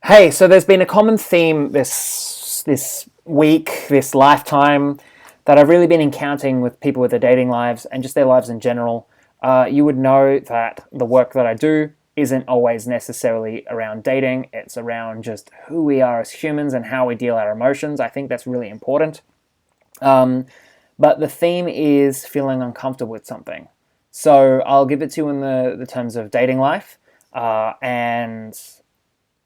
Hey, so there's been a common theme this week, this lifetime, that I've really been encountering with people with their dating lives and just their lives in general. You would know that the work that I do isn't always necessarily around dating. It's around just who we are as humans and how we deal our emotions. I think that's really important. Um, but the theme is feeling uncomfortable with something. So I'll give it to you in the terms of dating life, and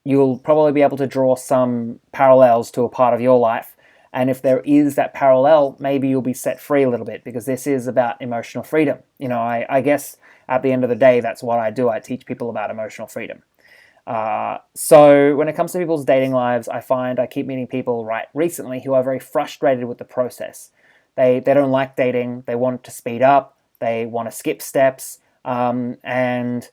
you'll probably be able to draw some parallels to a part of your life. And if there is that parallel, maybe you'll be set free a little bit because this is about emotional freedom. I guess at the end of the day, that's what I do. I teach people about emotional freedom. So when it comes to people's dating lives, I find I keep meeting people right recently who are very frustrated with the process. They don't like dating. They want to speed up. They want to skip steps. And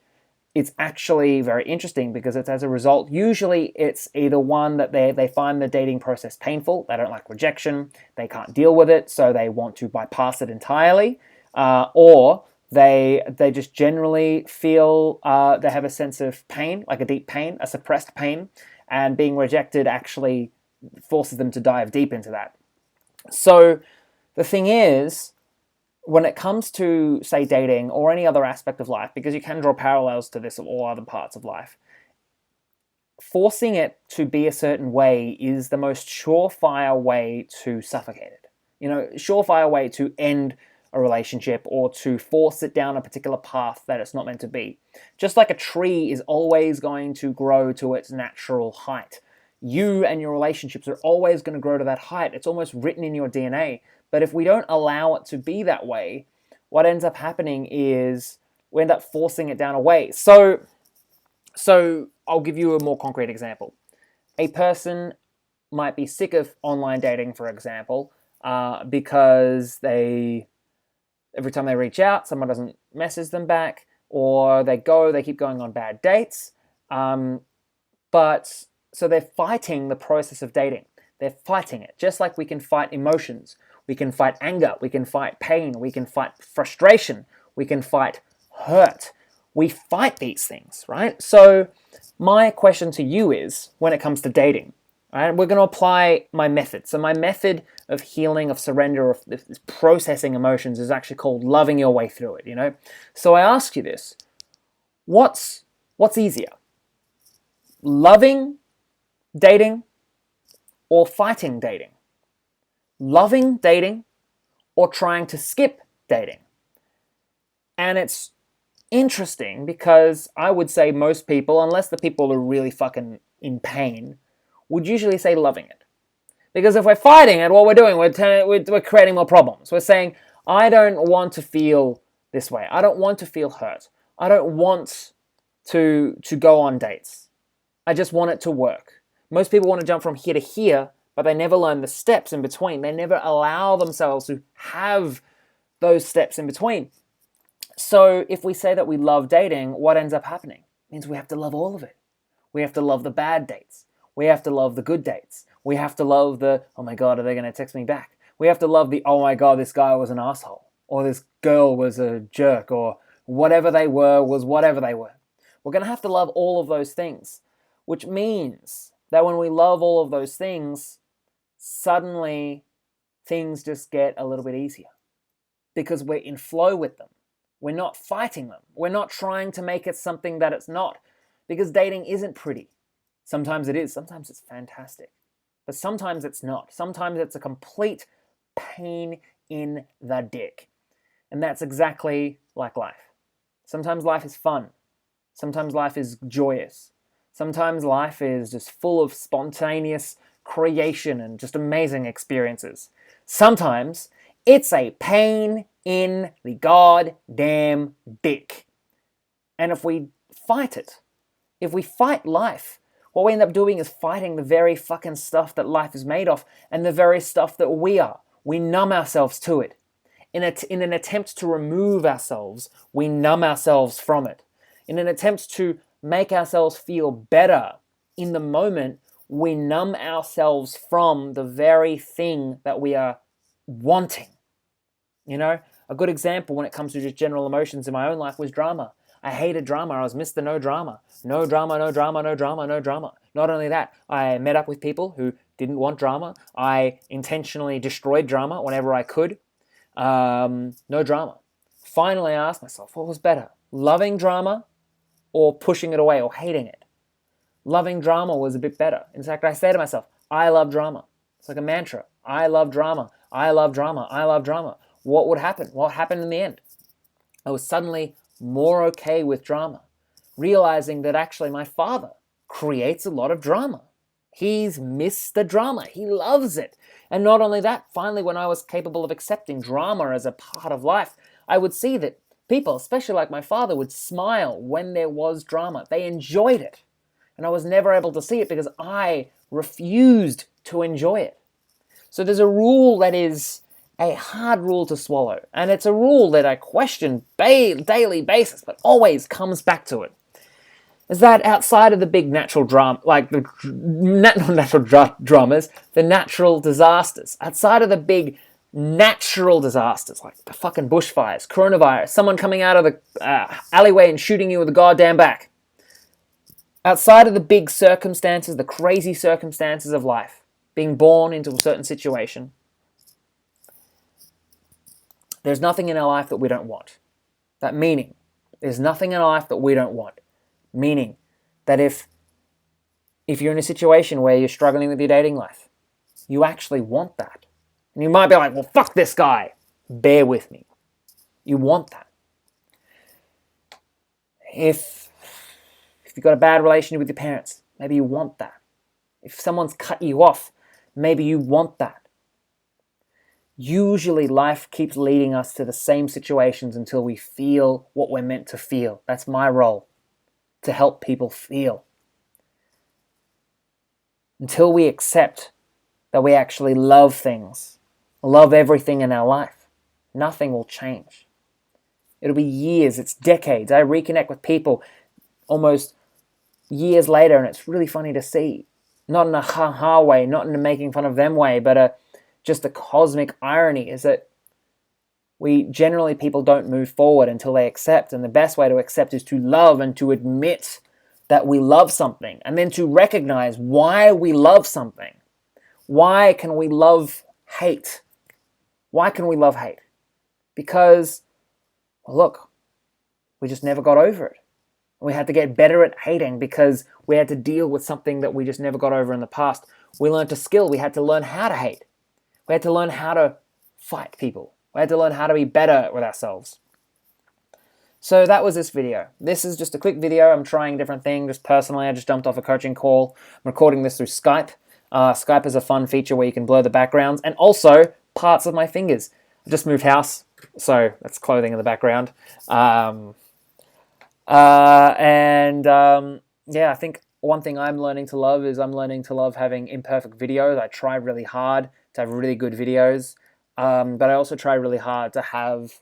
it's actually very interesting because it's as a result, usually it's either one that they find the dating process painful, they don't like rejection, they can't deal with it, so they want to bypass it entirely, or they just generally feel they have a sense of pain, like a deep pain, a suppressed pain, and being rejected actually forces them to dive deep into that. So the thing is, when it comes to, say, dating or any other aspect of life, because you can draw parallels to this of all other parts of life, forcing it to be a certain way is the most surefire way to suffocate it. Surefire way to end a relationship or to force it down a particular path that it's not meant to be. Just like a tree is always going to grow to its natural height. You and your relationships are always going to grow to that height. It's almost written in your DNA. But if we don't allow it to be that way, what ends up happening is we end up forcing it down a way. So I'll give you a more concrete example. A person might be sick of online dating, for example, because every time they reach out, someone doesn't message them back, or they keep going on bad dates. But so they're fighting the process of dating. They're fighting it, just like we can fight emotions. We can fight anger, we can fight pain, we can fight frustration, we can fight hurt. We fight these things, right? So my question to you is, when it comes to dating, right, we're going to apply my method. So my method of healing, of surrender, of processing emotions is actually called loving your way through it, So I ask you this, what's easier? Loving dating or fighting dating? Loving dating or trying to skip dating? And it's interesting because I would say most people, unless the people are really fucking in pain, would usually say loving it. Because if we're fighting it, what we're doing, we're creating more problems. We're saying, I don't want to feel this way. I don't want to feel hurt. I don't want to go on dates. I just want it to work. Most people want to jump from here to here, but they never learn the steps in between. They never allow themselves to have those steps in between. So if we say that we love dating, what ends up happening? It means we have to love all of it. We have to love the bad dates. We have to love the good dates. We have to love the, oh my God, are they going to text me back? We have to love the, oh my God, this guy was an asshole. Or this girl was a jerk. Or whatever they were was whatever they were. We're going to have to love all of those things. Which means that when we love all of those things, suddenly things just get a little bit easier because we're in flow with them. We're not fighting them. We're not trying to make it something that it's not, because dating isn't pretty. Sometimes it is. Sometimes it's fantastic. But sometimes it's not. Sometimes it's a complete pain in the dick. And that's exactly like life. Sometimes life is fun. Sometimes life is joyous. Sometimes life is just full of spontaneous creation and just amazing experiences. Sometimes it's a pain in the goddamn dick. And if we fight it, if we fight life, what we end up doing is fighting the very fucking stuff that life is made of and the very stuff that we are. We numb ourselves to it. In an attempt to remove ourselves, we numb ourselves from it. In an attempt to make ourselves feel better in the moment, we numb ourselves from the very thing that we are wanting. A good example when it comes to just general emotions in my own life was drama. I hated drama. I was Mr. No Drama. No drama, no drama, no drama, no drama. Not only that, I met up with people who didn't want drama. I intentionally destroyed drama whenever I could. No drama. Finally, I asked myself, what was better? Loving drama or pushing it away or hating it? Loving drama was a bit better. In fact, I say to myself, I love drama. It's like a mantra. I love drama. I love drama. I love drama. What would happen? What happened in the end? I was suddenly more okay with drama, realizing that actually my father creates a lot of drama. He's Mr. Drama. He loves it. And not only that, finally, when I was capable of accepting drama as a part of life, I would see that people, especially like my father, would smile when there was drama. They enjoyed it. And I was never able to see it because I refused to enjoy it. So there's a rule that is a hard rule to swallow. And it's a rule that I question daily basis, but always comes back to it. Is that outside of the big natural drama, like the natural dramas, the natural disasters, outside of the big natural disasters, like the fucking bushfires, coronavirus, someone coming out of the alleyway and shooting you with a goddamn back, outside of the big circumstances, the crazy circumstances of life, being born into a certain situation, there's nothing in our life that we don't want. That meaning, there's nothing in our life that we don't want. Meaning that if you're in a situation where you're struggling with your dating life, you actually want that. And you might be like, well, fuck this guy. Bear with me. You want that. If you've got a bad relationship with your parents, maybe you want that. If someone's cut you off, maybe you want that. Usually life keeps leading us to the same situations until we feel what we're meant to feel. That's my role. To help people feel. Until we accept that we actually love things, love everything in our life, nothing will change. It'll be years, it's decades. I reconnect with people almost years later, and it's really funny to see. Not in a ha-ha way, not in a making fun of them way, but just a cosmic irony is that people don't move forward until they accept. And the best way to accept is to love and to admit that we love something. And then to recognize why we love something. Why can we love hate? Why can we love hate? Because, well, look, we just never got over it. We had to get better at hating because we had to deal with something that we just never got over in the past. We learned a skill. We had to learn how to hate. We had to learn how to fight people. We had to learn how to be better with ourselves. So that was this video. This is just a quick video. I'm trying different things. Just personally, I just jumped off a coaching call. I'm recording this through Skype. Skype is a fun feature where you can blur the backgrounds and also parts of my fingers. I just moved house, so that's clothing in the background. Yeah, I think one thing I'm learning to love is I'm learning to love having imperfect videos. I try really hard to have really good videos. But I also try really hard to have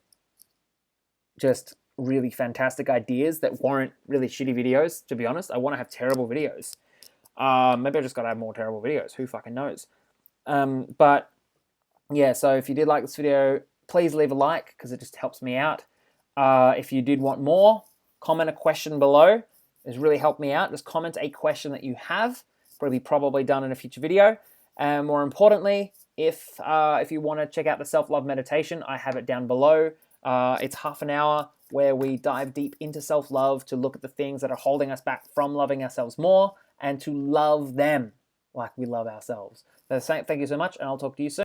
just really fantastic ideas that warrant really shitty videos, to be honest. I want to have terrible videos. Maybe I just got to have more terrible videos. Who fucking knows? But yeah, so if you did like this video, please leave a like because it just helps me out. If you did want more, comment a question below. It's really helped me out. Just comment a question that you have. Probably done in a future video. And more importantly, if you want to check out the self-love meditation, I have it down below. It's half an hour where we dive deep into self-love to look at the things that are holding us back from loving ourselves more and to love them like we love ourselves. So thank you so much, and I'll talk to you soon.